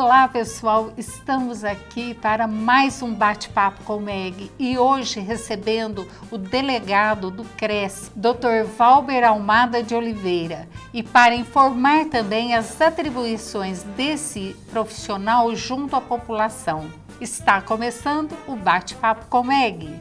Olá pessoal, estamos aqui para mais um bate-papo com o MEG e hoje recebendo o delegado do CRES, Dr. Valber Almada de Oliveira, e para informar também as atribuições desse profissional junto à população. Está começando o bate-papo com o MEG.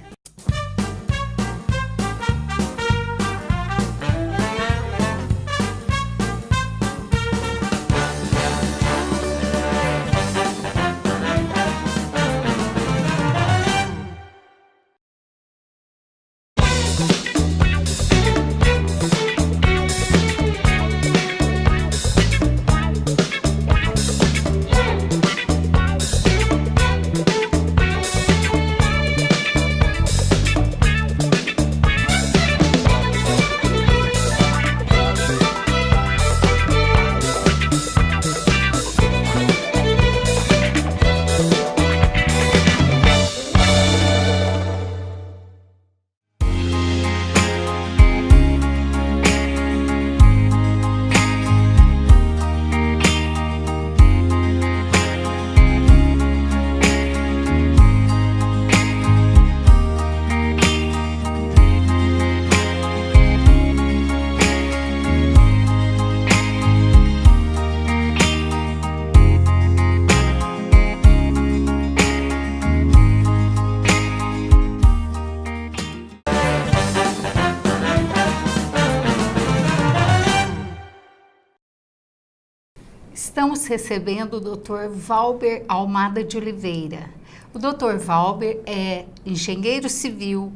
Estamos recebendo o Dr. Valber Almada de Oliveira. O Dr. Valber é engenheiro civil,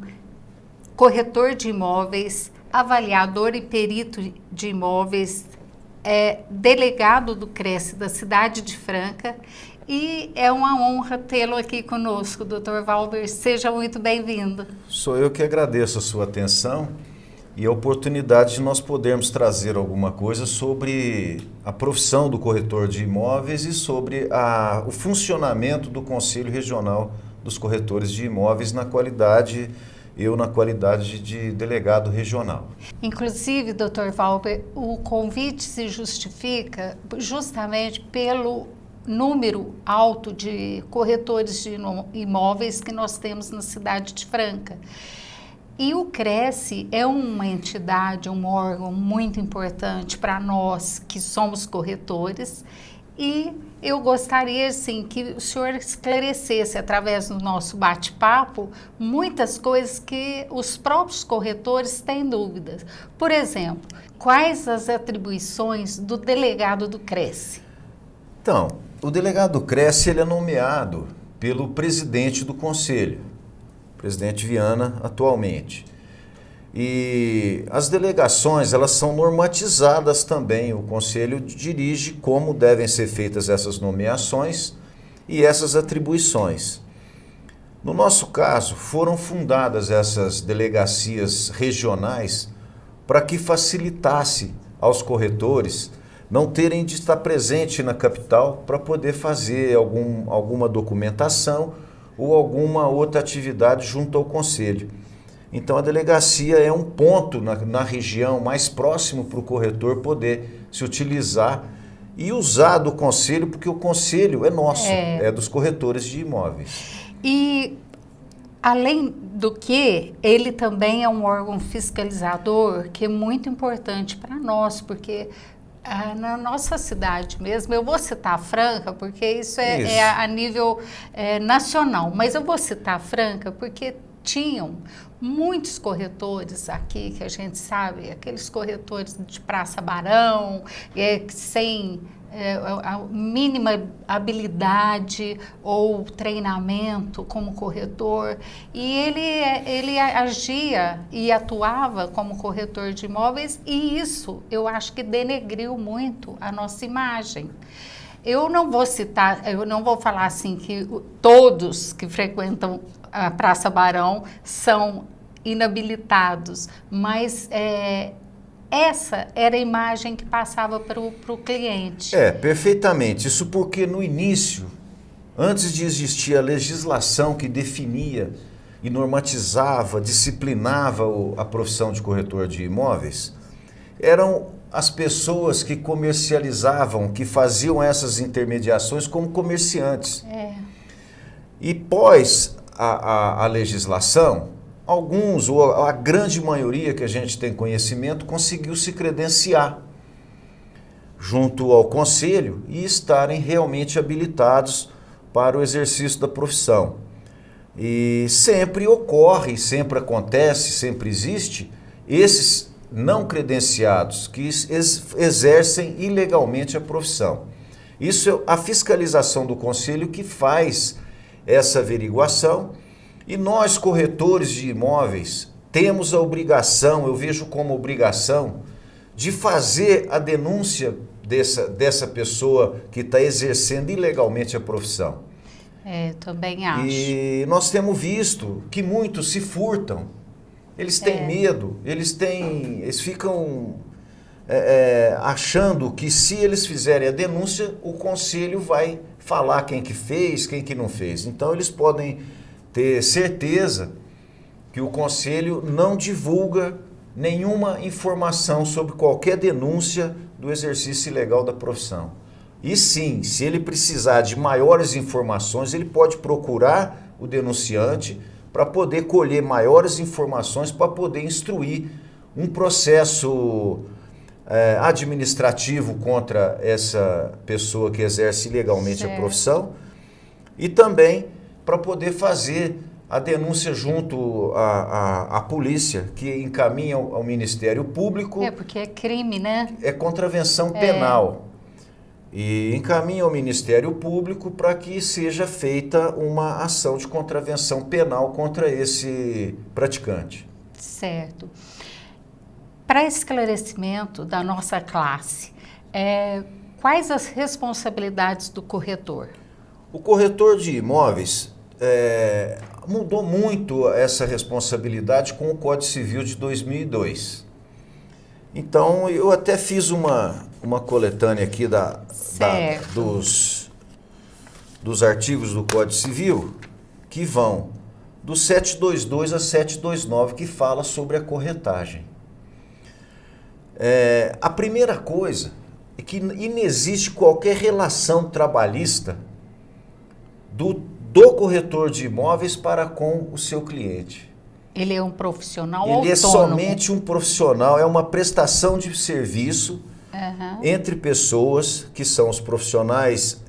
corretor de imóveis, avaliador e perito de imóveis, é delegado do CRES da cidade de Franca e é uma honra tê-lo aqui conosco, Dr. Valber. Seja muito bem-vindo. Sou eu que agradeço a sua atenção e a oportunidade de nós podermos trazer alguma coisa sobre a profissão do corretor de imóveis e sobre o funcionamento do Conselho Regional dos Corretores de Imóveis na qualidade de delegado regional. Inclusive, Dr. Valber, o convite se justifica justamente pelo número alto de corretores de imóveis que nós temos na cidade de Franca. E o CRES é uma entidade, um órgão muito importante para nós que somos corretores e eu gostaria, assim, que o senhor esclarecesse através do nosso bate-papo muitas coisas que os próprios corretores têm dúvidas. Por exemplo, quais as atribuições do delegado do CRES? Então, o delegado do CRES ele é nomeado pelo presidente do conselho, presidente Viana, atualmente. E as delegações, elas são normatizadas também. O Conselho dirige como devem ser feitas essas nomeações e essas atribuições. No nosso caso, foram fundadas essas delegacias regionais para que facilitasse aos corretores não terem de estar presente na capital para poder fazer alguma documentação ou alguma outra atividade junto ao Conselho. Então a delegacia é um ponto na região mais próximo para o corretor poder se utilizar e usar do Conselho, porque o Conselho é nosso, é dos corretores de imóveis. E além do que, ele também é um órgão fiscalizador que é muito importante para nós, porque na nossa cidade mesmo, eu vou citar Franca porque isso é a nível nacional, mas eu vou citar Franca porque tinham muitos corretores aqui, que a gente sabe, aqueles corretores de Praça Barão, sem a mínima habilidade ou treinamento como corretor, e ele agia e atuava como corretor de imóveis, e isso eu acho que denegriu muito a nossa imagem. Eu não vou falar assim que todos que frequentam a Praça Barão são inabilitados, mas essa era a imagem que passava para o cliente. Perfeitamente. Isso porque no início, antes de existir a legislação que definia e normatizava, disciplinava a profissão de corretor de imóveis, eram as pessoas que comercializavam, que faziam essas intermediações como comerciantes. E pós a legislação, alguns, ou a grande maioria que a gente tem conhecimento, conseguiu se credenciar junto ao conselho e estarem realmente habilitados para o exercício da profissão. E sempre ocorre, sempre acontece, sempre existe esses não credenciados que exercem ilegalmente a profissão. Isso é a fiscalização do conselho que faz essa averiguação, e nós, corretores de imóveis, temos a obrigação, eu vejo como obrigação, de fazer a denúncia dessa pessoa que está exercendo ilegalmente a profissão. Também acho. E nós temos visto que muitos se furtam, eles têm medo, eles ficam achando que se eles fizerem a denúncia, o conselho vai falar quem que fez, quem que não fez. Então eles podem ter certeza que o conselho não divulga nenhuma informação sobre qualquer denúncia do exercício ilegal da profissão. E sim, se ele precisar de maiores informações, ele pode procurar o denunciante para poder colher maiores informações, para poder instruir um processo administrativo contra essa pessoa que exerce ilegalmente a profissão, e também para poder fazer a denúncia junto à polícia, que encaminha ao Ministério Público. Porque é crime, né? É contravenção penal. E encaminha ao Ministério Público para que seja feita uma ação de contravenção penal contra esse praticante. Certo. Para esclarecimento da nossa classe, quais as responsabilidades do corretor? O corretor de imóveis mudou muito essa responsabilidade com o Código Civil de 2002. Então, eu até fiz uma coletânea aqui dos artigos do Código Civil, que vão do 722 a 729, que fala sobre a corretagem. A primeira coisa é que inexiste qualquer relação trabalhista do corretor de imóveis para com o seu cliente. Ele é um profissional autônomo. Ele é somente um profissional, é uma prestação de serviço entre pessoas que são os profissionais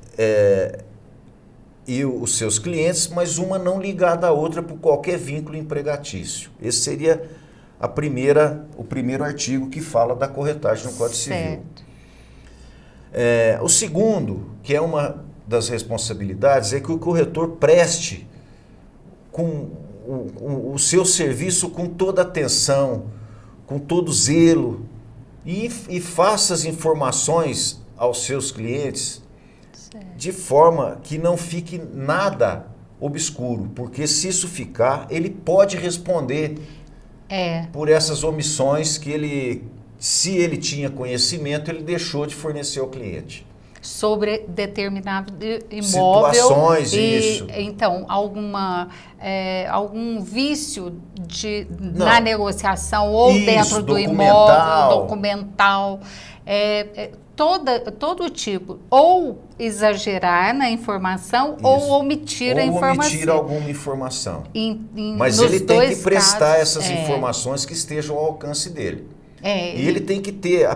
e os seus clientes, mas uma não ligada à outra por qualquer vínculo empregatício. Esse seria o primeiro artigo que fala da corretagem no Código Civil. O segundo, que é uma das responsabilidades, é que o corretor preste o seu serviço com toda atenção, com todo zelo, e faça as informações aos seus clientes de forma que não fique nada obscuro, porque se isso ficar, ele pode responder por essas omissões que se ele tinha conhecimento, ele deixou de fornecer ao cliente. Sobre determinado imóvel. Situações, isso. Então, algum vício na negociação ou isso, dentro do imóvel, documental, todo tipo, ou exagerar na informação isso. Ou omitir a informação. Ou omitir alguma informação. Mas ele tem que prestar essas informações que estejam ao alcance dele. E ele tem que ter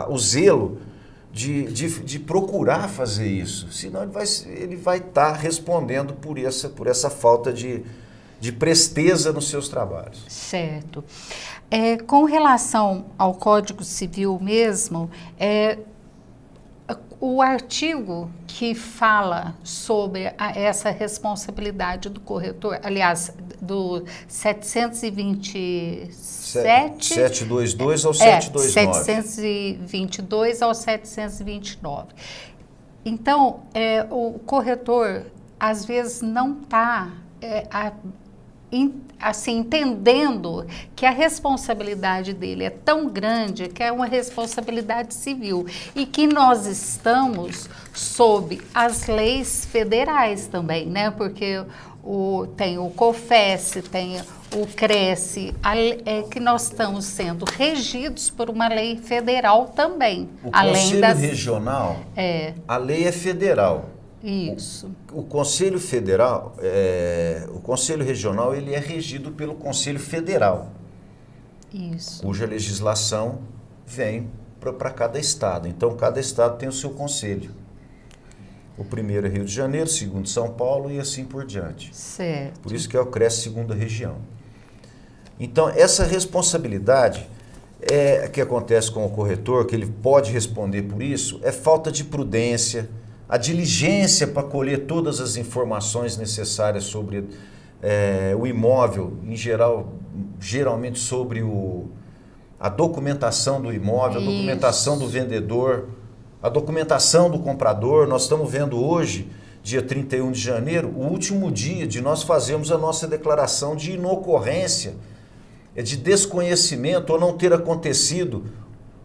o zelo de procurar fazer isso, senão ele vai estar respondendo por essa falta de presteza nos seus trabalhos. Certo. Com relação ao Código Civil mesmo, o artigo que fala sobre essa responsabilidade do corretor, aliás, do 727... 722 ao 729. 722 ao 729. Então, o corretor, às vezes, não está assim, entendendo que a responsabilidade dele é tão grande que é uma responsabilidade civil e que nós estamos sob as leis federais também, né? Porque tem o COFES, tem o Cresce, é que nós estamos sendo regidos por uma lei federal também. O além Conselho das... Regional, É, a lei é federal. isso. O Conselho Federal, o Conselho Regional, ele é regido pelo Conselho Federal, Isso. cuja legislação vem para cada estado. Então, cada estado tem o seu conselho. O primeiro é Rio de Janeiro, o segundo São Paulo e assim por diante. Certo. Por isso que é o Cresce Segunda Região. Então, essa responsabilidade que acontece com o corretor, que ele pode responder por isso, é falta de prudência, a diligência para colher todas as informações necessárias sobre o imóvel, em geral, geralmente sobre a documentação do imóvel, a documentação do vendedor, a documentação do comprador. Nós estamos vendo hoje, dia 31 de janeiro, o último dia de nós fazermos a nossa declaração de inocorrência, de desconhecimento ou não ter acontecido,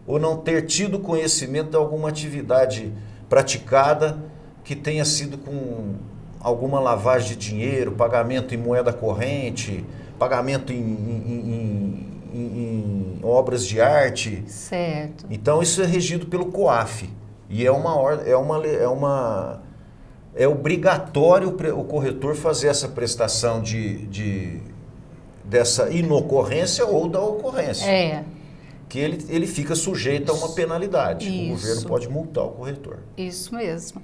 ou não ter tido conhecimento de alguma atividade praticada que tenha sido com alguma lavagem de dinheiro, pagamento em moeda corrente, pagamento em obras de arte. Certo. Então isso é regido pelo COAF e é obrigatório o corretor fazer essa prestação dessa inocorrência ou da ocorrência. Que ele fica sujeito a uma penalidade. Isso. O governo pode multar o corretor. Isso mesmo.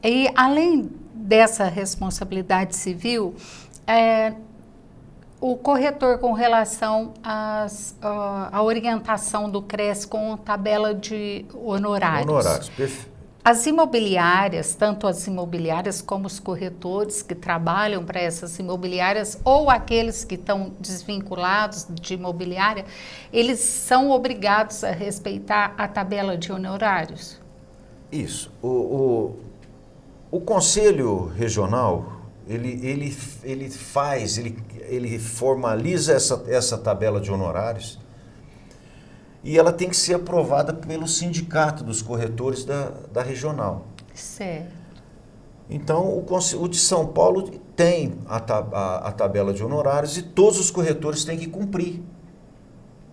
E além dessa responsabilidade civil, o corretor com relação à orientação do Cresce com tabela de honorários. Honorários, perfeito. As imobiliárias, tanto as imobiliárias como os corretores que trabalham para essas imobiliárias ou aqueles que estão desvinculados de imobiliária, eles são obrigados a respeitar a tabela de honorários? Isso. O Conselho Regional, ele formaliza essa tabela de honorários e ela tem que ser aprovada pelo sindicato dos corretores da regional. Certo. Então, o de São Paulo tem a tabela de honorários e todos os corretores têm que cumprir,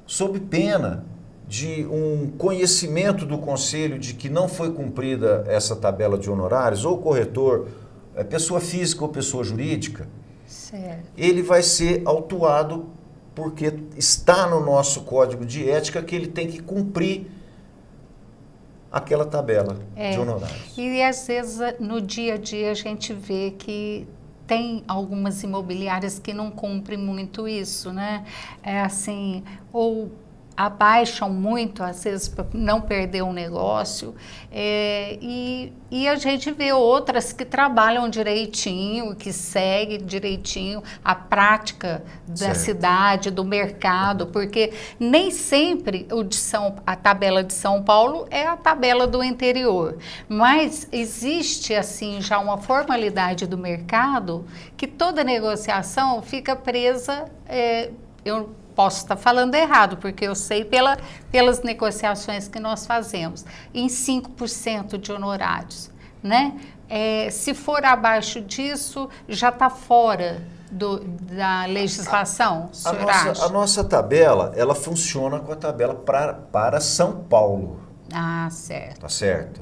sob pena de um conhecimento do conselho de que não foi cumprida essa tabela de honorários, ou o corretor, pessoa física ou pessoa jurídica, certo, ele vai ser autuado porque está no nosso código de ética que ele tem que cumprir aquela tabela de honorários. E às vezes no dia a dia a gente vê que tem algumas imobiliárias que não cumprem muito isso, né? É assim, ou abaixam muito, às vezes, para não perder um negócio, e a gente vê outras que trabalham direitinho, que seguem direitinho a prática da cidade, do mercado, porque nem sempre a tabela de São Paulo é a tabela do interior, mas existe, assim, já uma formalidade do mercado que toda negociação fica presa, eu posso estar falando errado, porque eu sei pelas negociações que nós fazemos, em 5% de honorários, né? Se for abaixo disso, já está fora da legislação, o senhor acha? A nossa tabela, ela funciona com a tabela para São Paulo. Ah, certo. Tá certo?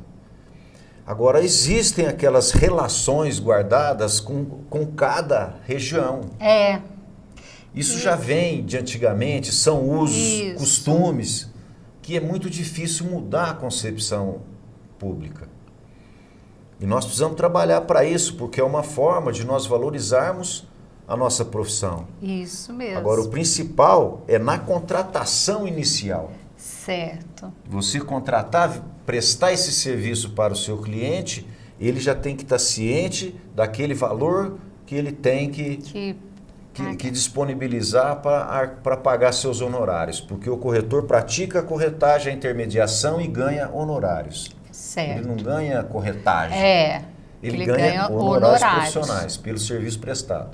Agora, existem aquelas relações guardadas com cada região. Isso já vem de antigamente, são usos, costumes, que é muito difícil mudar a concepção pública. E nós precisamos trabalhar para isso, porque é uma forma de nós valorizarmos a nossa profissão. Isso mesmo. Agora, o principal é na contratação inicial. Certo. Você contratar, prestar esse serviço para o seu cliente, ele já tem que estar ciente daquele valor que ele tem que disponibilizar para pagar seus honorários, porque o corretor pratica a corretagem, a intermediação e ganha honorários. Certo. Ele não ganha corretagem. Ele ganha honorários profissionais pelo serviço prestado.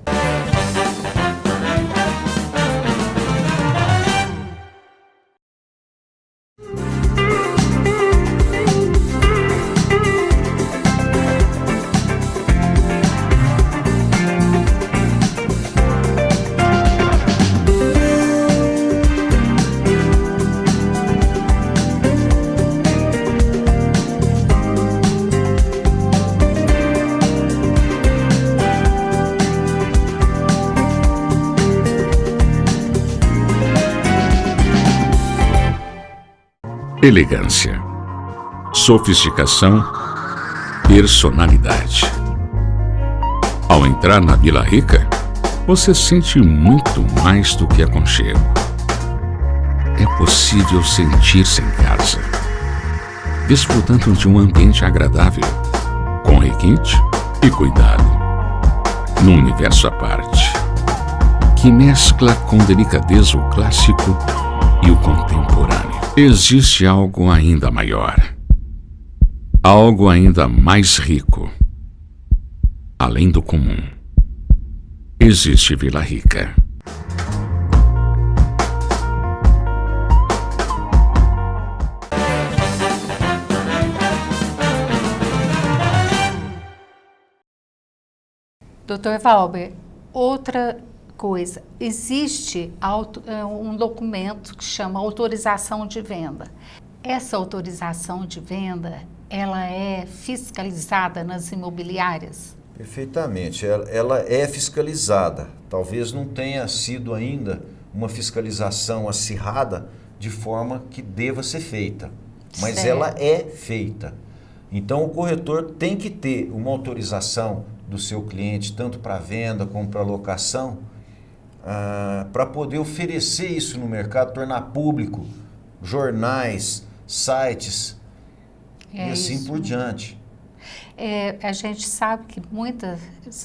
elegância, sofisticação, personalidade. Ao entrar na Vila Rica, você sente muito mais do que aconchego. É possível sentir-se em casa, desfrutando de um ambiente agradável, com requinte e cuidado, num universo à parte, que mescla com delicadeza o clássico e o contemporâneo. Existe algo ainda maior, algo ainda mais rico, além do comum. Existe Vila Rica. Doutor Valber, outra coisa, existe um documento que chama autorização de venda. Essa autorização de venda, ela é fiscalizada nas imobiliárias? Perfeitamente, ela é fiscalizada. Talvez não tenha sido ainda uma fiscalização acirrada de forma que deva ser feita, mas certo. Ela é feita. Então o corretor tem que ter uma autorização do seu cliente, tanto para venda como para locação, para poder oferecer isso no mercado, tornar público, jornais, sites e assim por diante. A gente sabe que muitas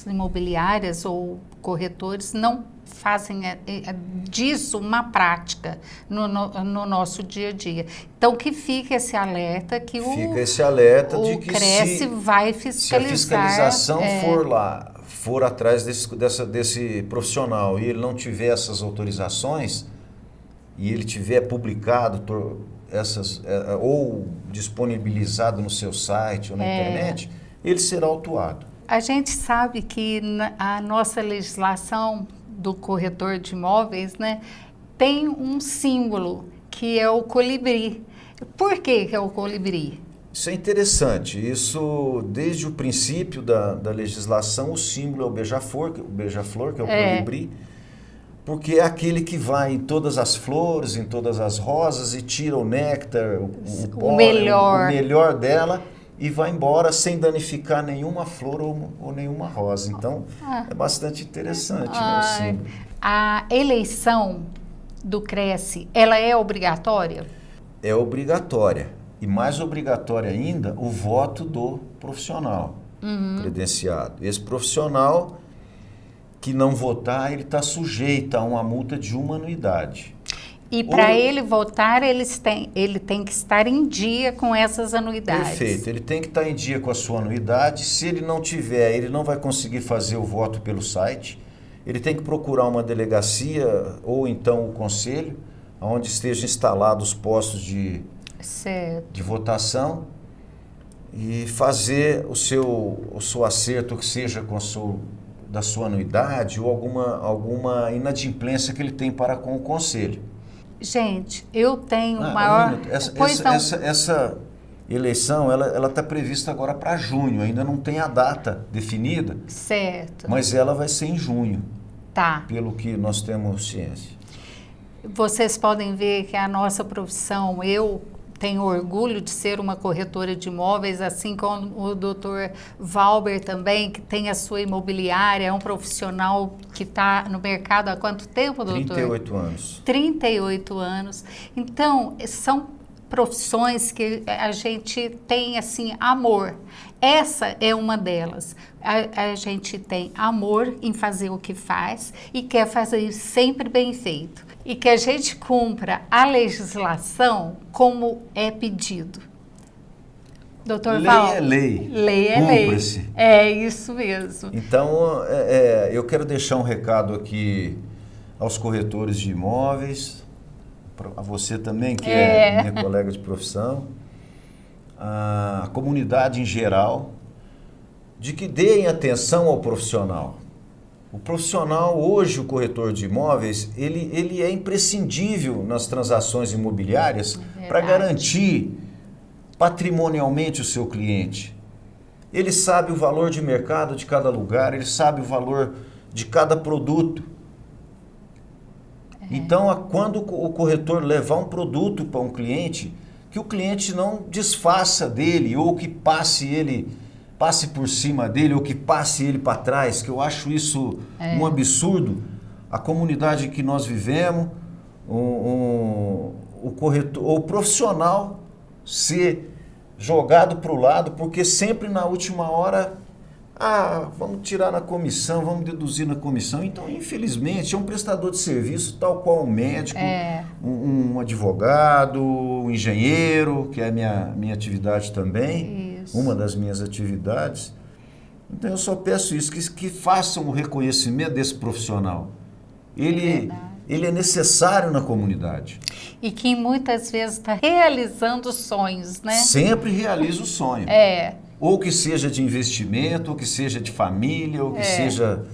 imobiliárias ou corretores não fazem disso uma prática no nosso dia a dia. Então, que fica esse alerta que o Cresce vai fiscalizar. Se a fiscalização for atrás desse profissional e ele não tiver essas autorizações e ele tiver publicado ou disponibilizado no seu site ou na internet, ele será autuado. A gente sabe que a nossa legislação do corretor de imóveis, né, tem um símbolo que é o colibri. Por que é o colibri? Isso é interessante. Isso, desde o princípio da legislação, o símbolo é o beija-flor, que é o colibri, porque é aquele que vai em todas as flores, em todas as rosas e tira o néctar, o melhor dela e vai embora sem danificar nenhuma flor ou nenhuma rosa. Então, é bastante interessante, né, o símbolo. A eleição do Cresce, ela é obrigatória? É obrigatória. E mais obrigatória ainda, o voto do profissional credenciado. Esse profissional que não votar, ele está sujeito a uma multa de 1 anuidade. E para ele votar, ele tem que estar em dia com essas anuidades. Perfeito, ele tem que estar em dia com a sua anuidade. Se ele não tiver, ele não vai conseguir fazer o voto pelo site. Ele tem que procurar uma delegacia ou então o conselho, onde estejam instalados os postos de votação e fazer o seu acerto, que seja da sua anuidade ou alguma inadimplência que ele tem para com o conselho. Gente, eu tenho maior... Essa eleição, ela está prevista agora para junho, ainda não tem a data definida. Certo. Mas ela vai ser em junho. Tá. Pelo que nós temos ciência. Vocês podem ver que a nossa profissão, eu tenho orgulho de ser uma corretora de imóveis, assim como o doutor Valber também, que tem a sua imobiliária, é um profissional que está no mercado há quanto tempo, doutor? 38 anos. 38 anos. Então, são profissões que a gente tem, assim, amor. Essa é uma delas. A gente tem amor em fazer o que faz e quer fazer sempre bem feito. E que a gente cumpra a legislação como é pedido. Doutor Val? Lei é lei. Lei é Cumpra-se. lei. É isso mesmo. Então, eu quero deixar um recado aqui aos corretores de imóveis, a você também, que é minha colega de profissão, a comunidade em geral, de que deem atenção ao profissional. O profissional, hoje, o corretor de imóveis, ele é imprescindível nas transações imobiliárias para garantir patrimonialmente o seu cliente. Ele sabe o valor de mercado de cada lugar, ele sabe o valor de cada produto. Então, quando o corretor levar um produto para um cliente, que o cliente não desfaça dele, ou que passe por cima dele, ou que passe ele para trás, que eu acho isso um absurdo. A comunidade que nós vivemos, o corretor, o profissional ser jogado para o lado, porque sempre na última hora, vamos tirar na comissão, vamos deduzir na comissão. Então, infelizmente, é um prestador de serviço, tal qual um médico, um advogado, um engenheiro, que é a minha atividade também, uma das minhas atividades. Então, eu só peço isso, que façam o reconhecimento desse profissional. Ele é necessário na comunidade. E que muitas vezes está realizando sonhos, né? Sempre realiza o sonho. Ou que seja de investimento, ou que seja de família, ou que seja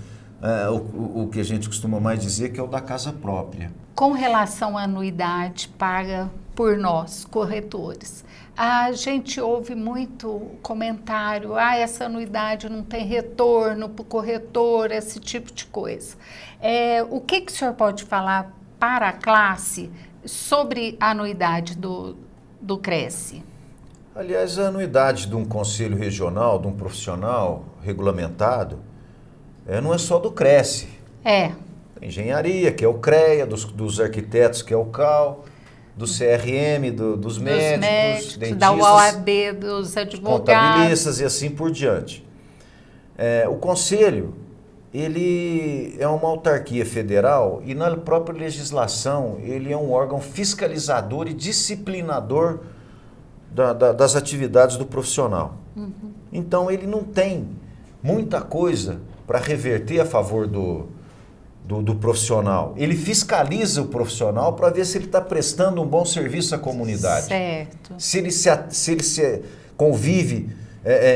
o que a gente costuma mais dizer, que é o da casa própria. Com relação à anuidade paga por nós, corretores, a gente ouve muito comentário, essa anuidade não tem retorno para o corretor, esse tipo de coisa. O que o senhor pode falar para a classe sobre a anuidade do Cresce? Aliás, a anuidade de um conselho regional, de um profissional regulamentado, não é só do Cresce. Tem engenharia, que é o CREA, dos arquitetos, que é o CAL, do CRM, dos médicos, dentistas, da OAB, dos advogados, contabilistas e assim por diante. O conselho, ele é uma autarquia federal e na própria legislação ele é um órgão fiscalizador e disciplinador das atividades do profissional. Então ele não tem muita coisa para reverter a favor do profissional. Ele fiscaliza o profissional para ver se ele está prestando um bom serviço à comunidade. Certo. Se ele se convive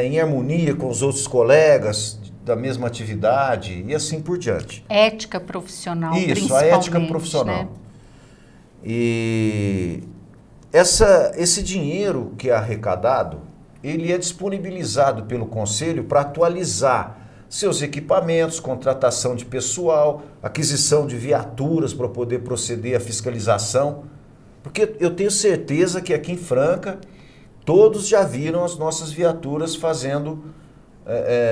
em harmonia com os outros colegas da mesma atividade e assim por diante. Ética profissional, isso, a ética profissional. Né? E esse dinheiro que é arrecadado, ele é disponibilizado pelo Conselho para atualizar seus equipamentos, contratação de pessoal, aquisição de viaturas para poder proceder à fiscalização. Porque eu tenho certeza que aqui em Franca, todos já viram as nossas viaturas fazendo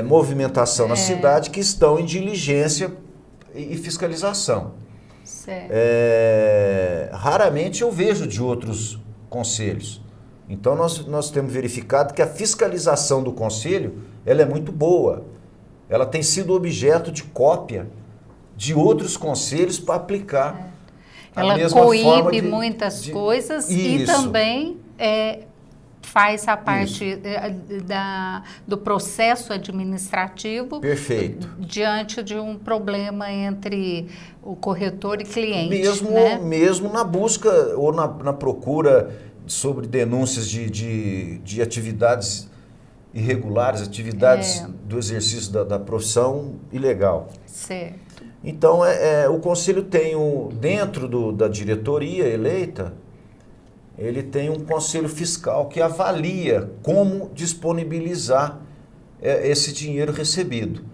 movimentação na cidade, que estão em diligência e fiscalização. Certo. Raramente eu vejo de outros conselhos. Então nós temos verificado que a fiscalização do conselho ela é muito boa. Ela tem sido objeto de cópia de outros conselhos para aplicar a mesma forma. Ela coíbe muitas coisas e também faz a parte do processo administrativo. Perfeito. Diante de um problema entre o corretor e cliente. Mesmo na busca ou na procura sobre denúncias de atividades irregulares, atividades do exercício da profissão ilegal. Certo. Então, o Conselho tem, dentro da diretoria eleita, ele tem um Conselho Fiscal que avalia como disponibilizar esse dinheiro recebido.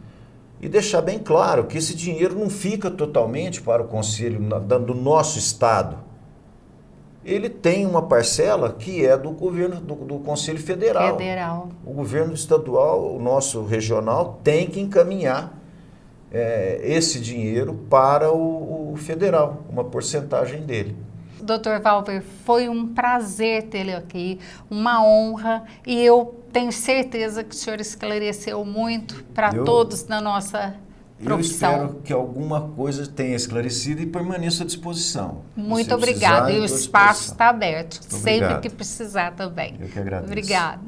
E deixar bem claro que esse dinheiro não fica totalmente para o Conselho do nosso Estado. Ele tem uma parcela que é do governo, do Conselho Federal. O governo estadual, o nosso regional, tem que encaminhar esse dinheiro para o federal, uma porcentagem dele. Dr. Valber, foi um prazer tê-lo aqui, uma honra, e eu tenho certeza que o senhor esclareceu muito para todos na nossa profissão. Eu espero que alguma coisa tenha esclarecido e permaneça à disposição. Muito obrigada. E o espaço está aberto, sempre que precisar também. Eu que agradeço. Obrigada.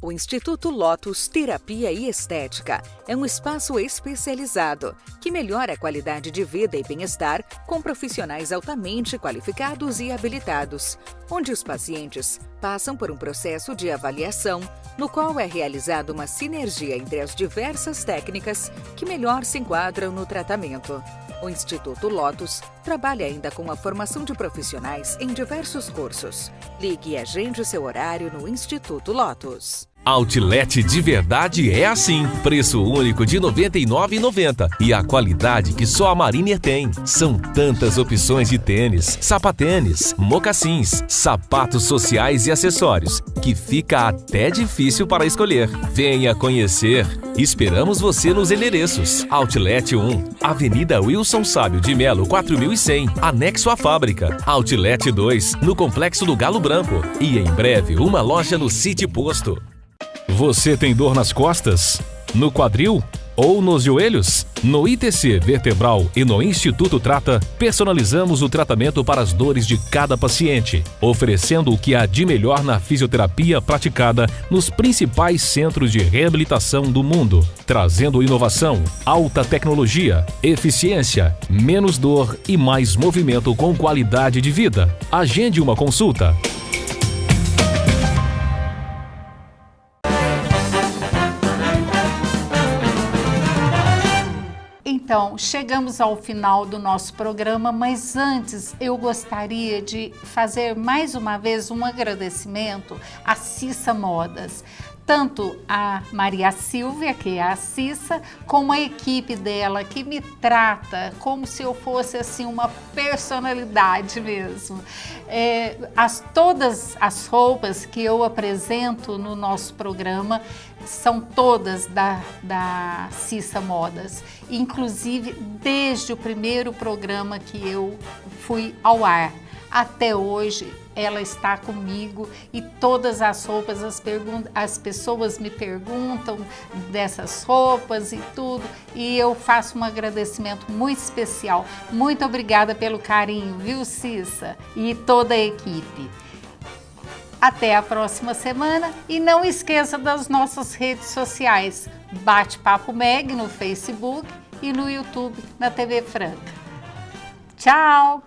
O Instituto Lotus Terapia e Estética é um espaço especializado que melhora a qualidade de vida e bem-estar com profissionais altamente qualificados e habilitados, onde os pacientes passam por um processo de avaliação, no qual é realizada uma sinergia entre as diversas técnicas que melhor se enquadram no tratamento. O Instituto Lotus trabalha ainda com a formação de profissionais em diversos cursos. Ligue e agende seu horário no Instituto Lotus. Outlet de verdade é assim. Preço único de R$ 99,90. E a qualidade que só a Mariner tem. São tantas opções de tênis, sapatênis, mocassins, sapatos sociais e acessórios, que fica até difícil para escolher. Venha conhecer. Esperamos você nos endereços. Outlet 1, Avenida Wilson Sábio de Melo, 4100, anexo à fábrica. Outlet 2, no Complexo do Galo Branco. E em breve, uma loja no City Posto. Você tem dor nas costas? No quadril? Ou nos joelhos? No ITC Vertebral e no Instituto Trata, personalizamos o tratamento para as dores de cada paciente, oferecendo o que há de melhor na fisioterapia praticada nos principais centros de reabilitação do mundo, trazendo inovação, alta tecnologia, eficiência, menos dor e mais movimento com qualidade de vida. Agende uma consulta. Então, chegamos ao final do nosso programa, mas antes eu gostaria de fazer mais uma vez um agradecimento à Cissa Modas. Tanto a Maria Silvia, que é a Cissa, como a equipe dela, que me trata como se eu fosse assim uma personalidade mesmo. Todas as roupas que eu apresento no nosso programa são todas da Cissa Modas, inclusive desde o primeiro programa que eu fui ao ar até hoje. Ela está comigo e todas as roupas, as pessoas me perguntam dessas roupas e tudo, e eu faço um agradecimento muito especial. Muito obrigada pelo carinho, viu, Cissa? E toda a equipe. Até a próxima semana e não esqueça das nossas redes sociais, Bate-Papo Meg no Facebook e no YouTube, na TV Franca. Tchau!